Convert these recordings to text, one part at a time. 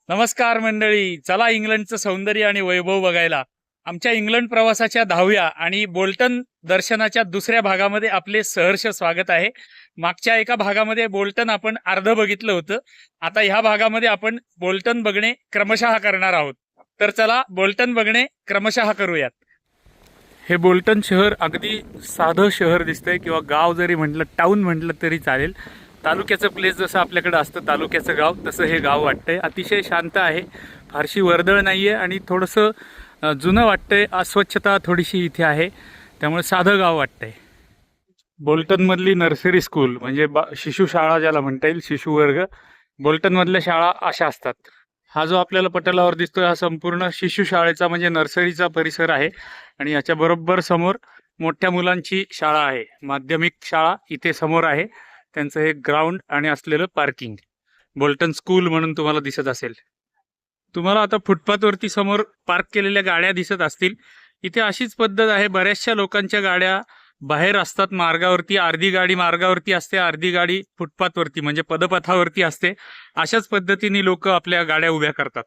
नमस्कार मंडळी, चला इंग्लंडचं सौंदर्य आणि वैभव बघायला. आमच्या इंग्लंड प्रवासाच्या 10व्या आणि बोल्टन दर्शनाच्या दुसऱ्या भागामध्ये आपले सहर्ष स्वागत आहे. मागच्या एका भागामध्ये बोल्टन आपण अर्ध बघितलं होतं. आता ह्या भागामध्ये आपण बोल्टन बघणे क्रमशः करणार आहोत. तर चला बोल्टन बघणे क्रमशः करूयात. हे बोल्टन शहर अगदी साधं शहर दिसतंय, किंवा गाव जरी म्हटलं, टाउन म्हटलं तरी चालेल. तालुक्याचं प्लेस जसं आपल्याकडे असतं तालुक्याचं गाव, तसं हे गाव वाटतंय. अतिशय शांत आहे, फारशी वर्दळ नाही आहे आणि थोडंसं जुनं वाटतंय. अस्वच्छता थोडीशी इथे आहे, त्यामुळे साधं गाव वाटतंय. बोल्टनमधली नर्सरी स्कूल म्हणजे शिशुशाळा ज्याला म्हणता येईल, शिशुवर्ग. बोल्टनमधल्या शाळा अशा असतात. हा जो आपल्याला पटलावर दिसतोय हा संपूर्ण शिशुशाळेचा म्हणजे नर्सरीचा परिसर आहे. आणि याच्या बरोबर समोर मोठ्या मुलांची शाळा आहे, माध्यमिक शाळा इथे समोर आहे. त्यांचं हे ग्राउंड आणि असलेलं पार्किंग बोल्टन स्कूल म्हणून तुम्हाला दिसत असेल. तुम्हाला आता फुटपाथवरती समोर पार्क केलेल्या गाड्या दिसत असतील. इथे अशीच पद्धत आहे, बऱ्याचशा लोकांच्या गाड्या बाहेर असतात मार्गावरती. अर्धी गाडी मार्गावरती असते, अर्धी गाडी फुटपाथवरती म्हणजे पदपथावरती असते. अशाच पद्धतीने लोक आपल्या गाड्या उभ्या करतात.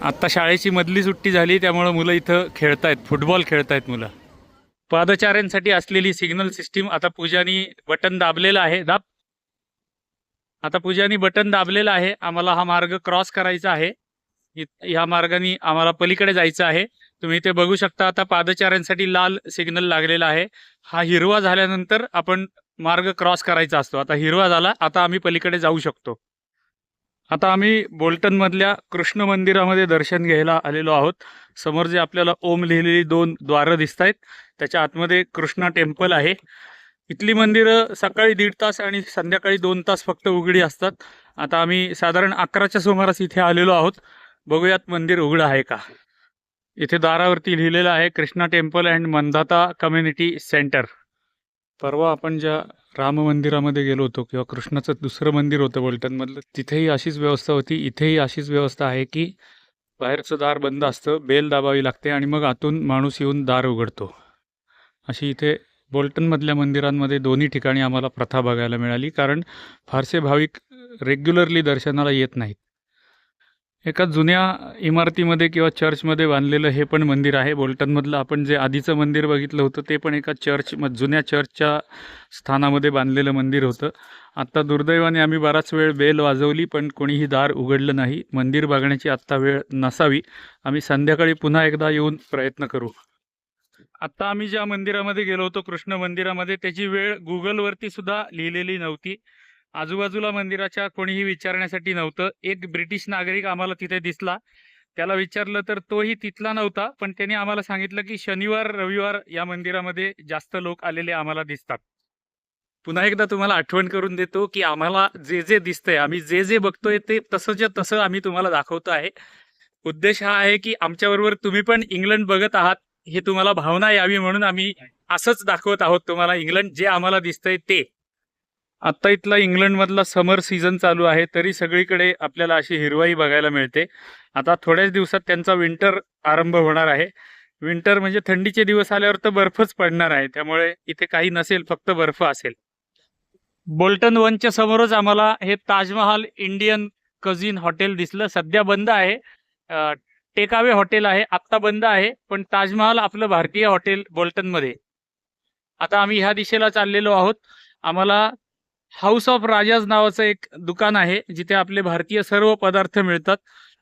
आता शाळेची मधली सुट्टी झाली, त्यामुळे मुलं इथं खेळतायत, फुटबॉल खेळतायत मुलं. पादचाऱ्यांसाठी असलेली सिग्नल सिस्टीम. आता पूजानी बटन दाबलेलं आहे. आता पूजानी बटन दाबलेलं आहे. आम्हाला हा मार्ग क्रॉस करायचा आहे. ह्या मार्गाने आम्हाला पलीकडे जायचं आहे. तुम्ही इथे बघू शकता, आता पादचाऱ्यांसाठी लाल सिग्नल लागलेला आहे. हा हिरवा झाल्यानंतर आपण मार्ग क्रॉस करायचा असतो. आता हिरवा झाला, आता आम्ही पलीकडे जाऊ शकतो. आता आम्ही बोल्टनमधल्या कृष्ण मंदिरामध्ये दर्शन घ्यायला आलेलो आहोत. समोर जे आपल्याला ओम लिहिलेली 2 द्वारं दिसत आहेत, त्याच्या आतमध्ये कृष्णा टेम्पल आहे. इथली मंदिरं सकाळी 1.5 तास आणि संध्याकाळी 2 तास फक्त उघडी असतात. आता आम्ही साधारण 11च्या सुमारास इथे आलेलो आहोत. बघूयात मंदिर उघडं आहे का. इथे दारावरती लिहिलेलं आहे Krishna temple and Mandhata community centre. परवा आपण ज्या राम मंदिरामध्ये गेलो होतो, किंवा कृष्णाचं दुसरं मंदिर होतं बोल्टनमधलं, तिथेही अशीच व्यवस्था होती. इथेही अशीच व्यवस्था आहे की बाहेरचं दार बंद असतं, बेल दाबावी लागते आणि मग आतून माणूस येऊन दार उघडतो. अशी इथे बोल्टनमधल्या मंदिरांमध्ये दोन्ही ठिकाणी आम्हाला प्रथा बघायला मिळाली, कारण फारसे भाविक रेग्युलरली दर्शनाला येत नाहीत. एका जुन्या इमारतीमध्ये किंवा चर्चमध्ये बांधलेलं हे पण मंदिर आहे बोल्टनमधलं. आपण जे आधीचं मंदिर बघितलं होतं ते पण एका जुन्या चर्चच्या स्थानामध्ये बांधलेलं मंदिर होतं. आत्ता दुर्दैवाने आम्ही बराच वेळ बेल वाजवली, पण कोणीही दार उघडलं नाही. मंदिर बघण्याची आत्ता वेळ नसावी. आम्ही संध्याकाळी पुन्हा एकदा येऊन प्रयत्न करू. आत्ता आम्ही ज्या मंदिरामध्ये गेलो होतो कृष्ण मंदिरामध्ये, त्याची वेळ गुगलवरती सुद्धा लिहिलेली नव्हती. आजूबाजूला मंदिराच्या कोणीही विचारण्यासाठी नव्हतं. एक ब्रिटिश नागरिक आम्हाला तिथे दिसला. त्याला विचारलं तर तोही तिथला नव्हता, पण त्याने आम्हाला सांगितलं की शनिवार रविवार या मंदिरामध्ये जास्त लोक आलेले आम्हाला दिसतात. पुन्हा एकदा तुम्हाला आठवण करून देतो की आम्हाला जे जे दिसतंय, आम्ही जे जे बघतोय ते तसंच्या तसं आम्ही तुम्हाला दाखवतो आहे. उद्देश हा आहे की आमच्याबरोबर तुम्ही पण इंग्लंड बघत आहात हे तुम्हाला भावना यावी, म्हणून आम्ही असंच दाखवत आहोत तुम्हाला इंग्लंड जे आम्हाला दिसतंय ते. आत्ता इथला इंग्लंडमधला समर सीझन चालू आहे, तरी सगळीकडे आपल्याला अशी हिरवाई बघायला मिळते. आता थोड्याच दिवसात त्यांचा विंटर आरंभ होणार आहे. विंटर म्हणजे थंडीचे दिवस आल्यावर तर बर्फच पडणार आहे, त्यामुळे इथे काही नसेल, फक्त बर्फ असेल. बोल्टन 1च्या समोरच आम्हाला हे ताजमहाल इंडियन कझिन हॉटेल दिसलं. सध्या बंद आहे. टेकअवे हॉटेल आहे, आत्ता बंद आहे. पण ताजमहाल आपलं भारतीय हॉटेल बोल्टनमध्ये. आता आम्ही ह्या दिशेला चाललेलो आहोत. आम्हाला हाऊस ऑफ राजाज नावाचं एक दुकान आहे, जिथे आपले भारतीय सर्व पदार्थ मिळतात.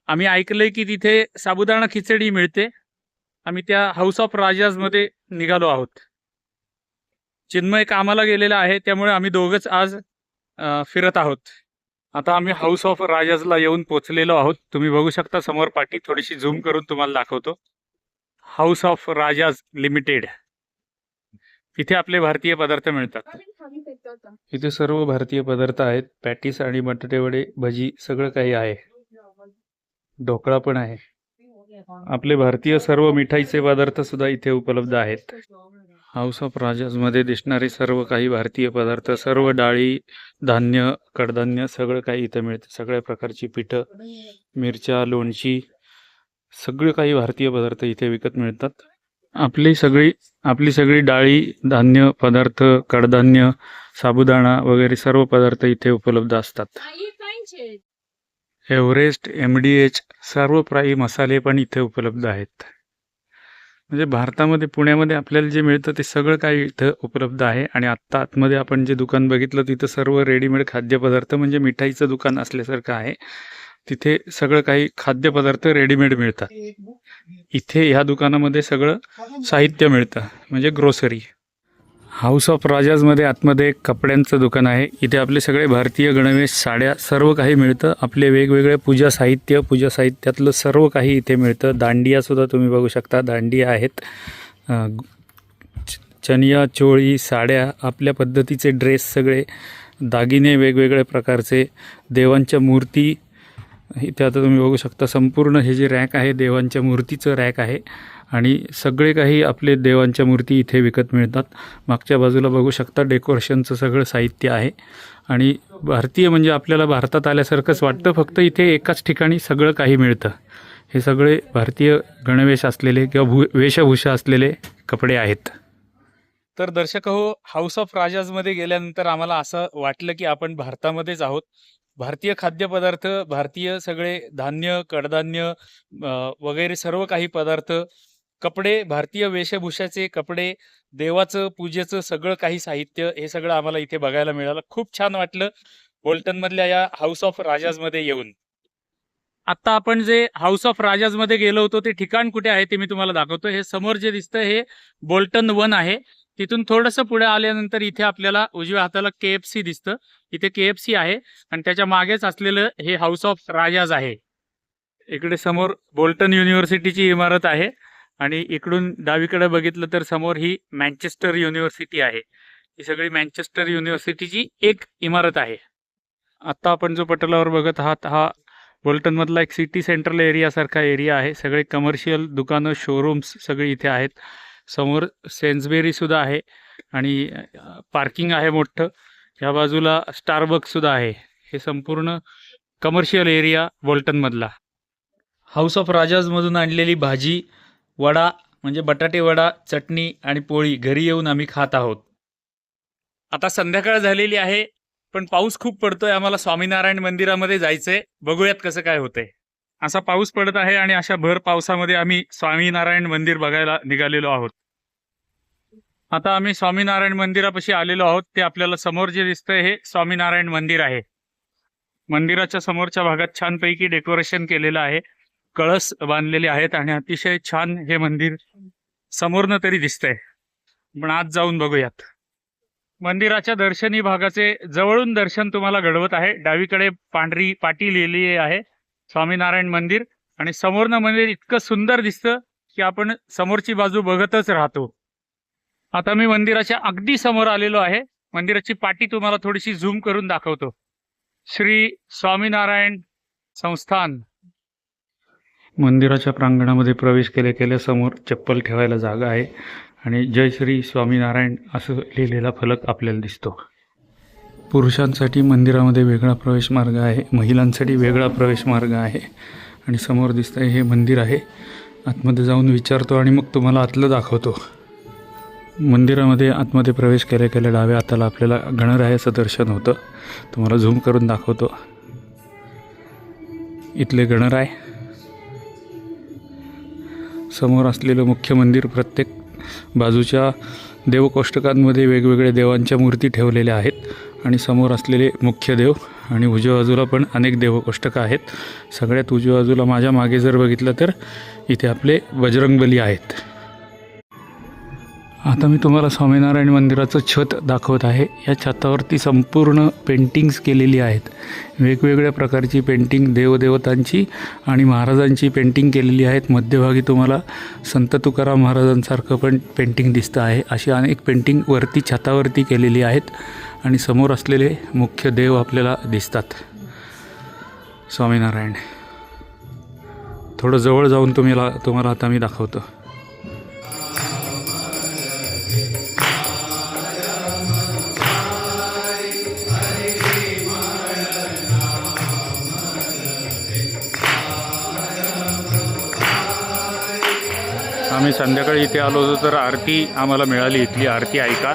आम्ही ऐकलंय की तिथे साबुदाणा खिचडी मिळते. आम्ही त्या हाऊस ऑफ राजाजमध्ये निघालो आहोत. चिन्मय कामाला गेलेला आहे, त्यामुळे आम्ही दोघंच आज फिरत आहोत. आता आम्ही हाऊस ऑफ राजाजला येऊन पोचलेलो आहोत. तुम्ही बघू शकता समोर पाठी, थोडीशी झूम करून तुम्हाला दाखवतो. House of rajas limited. इथे आपले भारतीय पदार्थ मिळतात. इथे सर्व भारतीय पदार्थ आहेत. पॅटीस आणि बटाटे वडे, भजी सगळं काही आहे. ढोकळा पण आहे. आपले भारतीय सर्व मिठाईचे पदार्थ सुद्धा इथे उपलब्ध आहेत. हाऊस ऑफ राजाजमध्ये दिसणारे सर्व काही भारतीय पदार्थ, सर्व डाळी, धान्य, कडधान्य सगळं काही इथे मिळतं. सगळ्या प्रकारची पिठं, मिरच्या, लोणची, सगळे काही भारतीय पदार्थ इथे विकत मिळतात. आपली सगळी डाळी, धान्य पदार्थ, कडधान्य, साबुदाणा वगैरे सर्व पदार्थ इथे उपलब्ध असतात. एव्हरेस्ट, MDH सर्व प्राई मसाले पण इथे उपलब्ध आहेत. म्हणजे भारतामध्ये पुण्यामध्ये आपल्याला जे मिळतं ते सगळं काही इथं उपलब्ध आहे. आणि आत्ता आतमध्ये आपण जे दुकान बघितलं तिथं सर्व रेडीमेड खाद्यपदार्थ म्हणजे मिठाईचं दुकान असल्यासारखं आहे. तिथे सगळं काही खाद्यपदार्थ रेडीमेड मिळतात. इथे ह्या दुकानामध्ये सगळं साहित्य मिळतं म्हणजे ग्रोसरी. हाऊस ऑफ राजाजमध्ये आतमध्ये एक कपड्यांचं दुकान आहे. इथे आपले सगळे भारतीय गणवेश, साड्या सर्व काही मिळतं. आपले वेगवेगळे पूजा साहित्यातलं सर्व काही इथे मिळतं. दांडियासुद्धा तुम्ही बघू शकता, दांडिया आहेत. चनिया चोळी, साड्या, आपल्या पद्धतीचे ड्रेस, सगळे दागिने वेगवेगळ्या प्रकारचे, देवांच्या मूर्ती इथे आता तुम्ही बघू शकता. संपूर्ण हे जे रॅक आहे देवांच्या मूर्तीचं रॅक आहे आणि सगळे काही आपले देवांच्या मूर्ती इथे विकत मिळतात. मागच्या बाजूला बघू शकता डेकोरेशनचं सगळं साहित्य आहे. आणि भारतीय म्हणजे आपल्याला भारतात आल्यासारखंच वाटतं, फक्त इथे एकाच ठिकाणी सगळं काही मिळतं. हे सगळे भारतीय गणवेश असलेले किंवा वेशभूषा असलेले कपडे आहेत. तर दर्शक हो, हाऊस ऑफ राजाजमध्ये गेल्यानंतर आम्हाला असं वाटलं की आपण भारतामध्येच आहोत. भारतीय खाद्यपदार्थ, भारतीय सगळे धान्य, कडधान्य वगैरे सर्व काही पदार्थ, कपडे, भारतीय वेशभूषाचे कपडे, देवाचं पूजेचं सगळं काही साहित्य, हे सगळं आम्हाला इथे बघायला मिळालं. खूप छान वाटलं बोल्टनमधल्या या हाऊस ऑफ राजाजमध्ये येऊन. आता आपण जे हाऊस ऑफ राजाजमध्ये गेलो होतो ते ठिकाण कुठे आहे ते मी तुम्हाला दाखवतो. हे समोर जे दिसतं हे बोल्टन 1 आहे. तिथून थोडंसं पुढे आल्यानंतर इथे आपल्याला उजव्या हाताला KFC दिसतं. इथे KFC आहे आणि त्याच्या मागेच असलेलं हे हाऊस ऑफ राजाज आहे. इकडे समोर बोल्टन युनिव्हर्सिटीची इमारत आहे आणि इकडून डावीकडे बघितलं तर समोर ही मँचेस्टर युनिव्हर्सिटी आहे. ही सगळी मँचेस्टर युनिव्हर्सिटीची एक इमारत आहे. आता आपण जो पटलावर बघत आहात हा बोल्टनमधला एक सिटी सेंट्रल एरियासारखा एरिया आहे. सगळे कमर्शियल दुकानं, शोरूम्स सगळे इथे आहेत. समोर सेन्सबेरीसुद्धा आहे आणि पार्किंग आहे मोठं. ह्या बाजूला स्टारबक्ससुद्धा आहे. हे संपूर्ण कमर्शियल एरिया बोल्टनमधला. हाऊस ऑफ राजाजमधून आणलेली भाजी, वडा म्हणजे बटाटे वडा, चटणी आणि पोळी घरी येऊन आम्ही खात आहोत. आता संध्याकाळ झालेली आहे पण पाऊस खूप पडतोय. आम्हाला स्वामीनारायण मंदिरामध्ये जायचंय. बघूयात कसं काय होतंय. असा पाऊस पडत आहे आणि अशा भर पावसामध्ये आम्ही स्वामीनारायण मंदिर बघायला निघालेलो आहोत. आता आम्ही स्वामीनारायण मंदिरापाशी आलेलो आहोत. ते आपल्याला समोर जे दिसतंय हे स्वामीनारायण मंदिर आहे. मंदिराच्या समोरच्या भागात छानपैकी डेकोरेशन केलेलं आहे. कळस बांधलेले आहेत आणि अतिशय छान हे मंदिर समोरनं तरी दिसतंय. पण आज जाऊन बघूयात. मंदिराच्या दर्शनी भागाचे जवळून दर्शन तुम्हाला घडवत आहे. डावीकडे पांढरी पाटी लिहिली आहे स्वामीनारायण मंदिर आणि समोरनं मंदिर इतकं सुंदर दिसतं की आपण समोरची बाजू बघतच राहतो. आता मी मंदिराच्या अगदी समोर आलेलो आहे. मंदिराची पाटी तुम्हाला थोडीशी झूम करून दाखवतो. श्री स्वामीनारायण संस्थान. मंदिराच्या प्रांगणामध्ये प्रवेश केल्या समोर चप्पल ठेवायला जागा आहे आणि जय श्री स्वामीनारायण असं लिहिलेला फलक आपल्याला दिसतो. पुरुषांसाठी मंदिरामध्ये वेगळा प्रवेश मार्ग आहे, महिलांसाठी वेगळा प्रवेश मार्ग आहे. आणि समोर दिसतंय हे मंदिर आहे. आतमध्ये जाऊन विचारतो आणि मग तुम्हाला आतलं दाखवतो. मंदिरामध्ये आतमध्ये प्रवेश केल्या डाव्या हाताला आपल्याला गणरायाचं दर्शन होतं. तुम्हाला झूम करून दाखवतो. इथले गणराय. समोर असलेलं मुख्य मंदिर, प्रत्येक बाजूच्या देवकोष्टकांमध्ये वेगवेगळ्या देवांच्या मूर्ती ठेवलेल्या आहेत आणि समोर असलेले मुख्य देव आणि उजव्या बाजूला पण अनेक देवकोष्टकं आहेत. सगळ्यात उजव्या बाजूला माझ्या मागे जर बघितलं तर इथे आपले बजरंगबली आहेत. आता मी तुम्हाला स्वामीनारायण मंदिराचं छत दाखवत आहे. या छतावरती संपूर्ण पेंटिंग्स केलेली आहेत. वेगवेगळ्या प्रकारची पेंटिंग, देवदेवतांची आणि महाराजांची पेंटिंग केलेली आहेत. मध्यभागी तुम्हाला संत तुकाराम महाराजांसारखं पण पेंटिंग दिसतं आहे. अशी अनेक पेंटिंग वरती छतावरती केलेली आहेत आणि समोर असलेले मुख्य देव आपल्याला दिसतात. स्वामीनारायण. थोडं जवळ जाऊन तुम्हाला आता मी दाखवतो. आम्ही संध्याकाळी इथे आलो होतो तर आरती आम्हाला मिळाली. इथली आरती ऐका.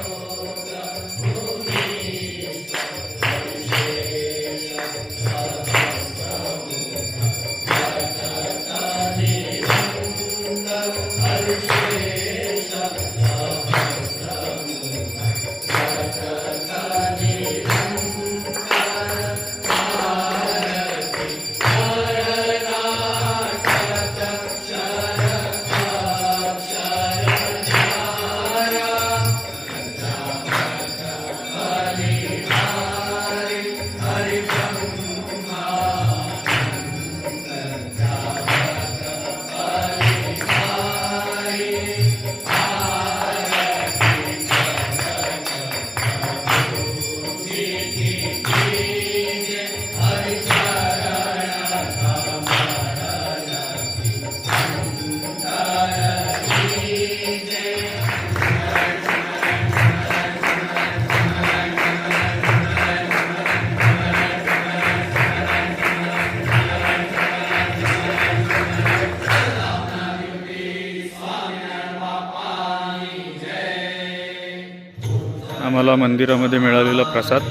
आम्हाला मंदिरामध्ये मिळालेला प्रसाद.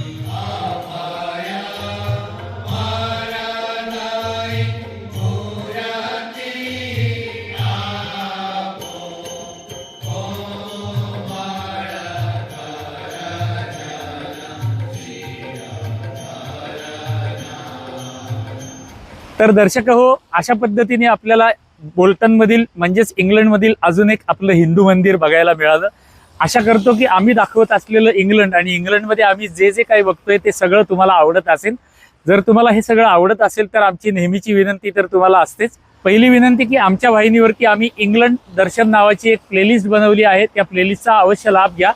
तर दर्शक हो, अशा पद्धतीने आपल्याला बोल्टनमधील म्हणजेच इंग्लंडमधील अजून एक आपलं हिंदू मंदिर बघायला मिळालं. आशा करतो की आम्ही दाखवत असलेलं इंग्लंड आणि इंग्लंडमध्ये आम्ही जे जे काही बघतोय ते सगळं तुम्हाला आवडत असेल. जर तुम्हाला हे सगळं आवडत असेल तर आमची नेहमीची विनंती तर तुम्हाला असतेच. पहिली विनंती की आमच्या वाहिनीवरती आम्ही इंग्लंड दर्शन नावाची एक प्लेलिस्ट बनवली आहे. त्या प्लेलिस्टचा अवश्य लाभ घ्या.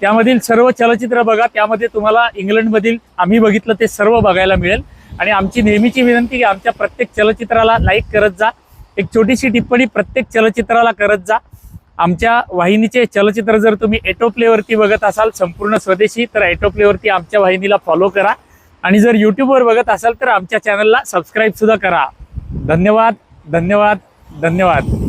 त्यामधील सर्व चलचित्र बघा. त्यामध्ये तुम्हाला इंग्लंडमधील आम्ही बघितलं ते सर्व बघायला मिळेल. आणि आमची नेहमीची विनंती की आमच्या प्रत्येक चलचित्राला लाईक करत जा. एक छोटीशी टिप्पणी प्रत्येक चलचित्राला करत जा. आमच्या वाहिनीचे चलचित्र जर तुम्ही ऑटोप्लेवरती बघत असाल संपूर्ण स्वदेशी, तर ऑटोप्लेवरती आमच्या वाहिनीला फॉलो करा. आणि जर यूट्यूबवर बघत असाल तर आमच्या चॅनलला सबस्क्राईब सुद्धा करा. धन्यवाद, धन्यवाद, धन्यवाद.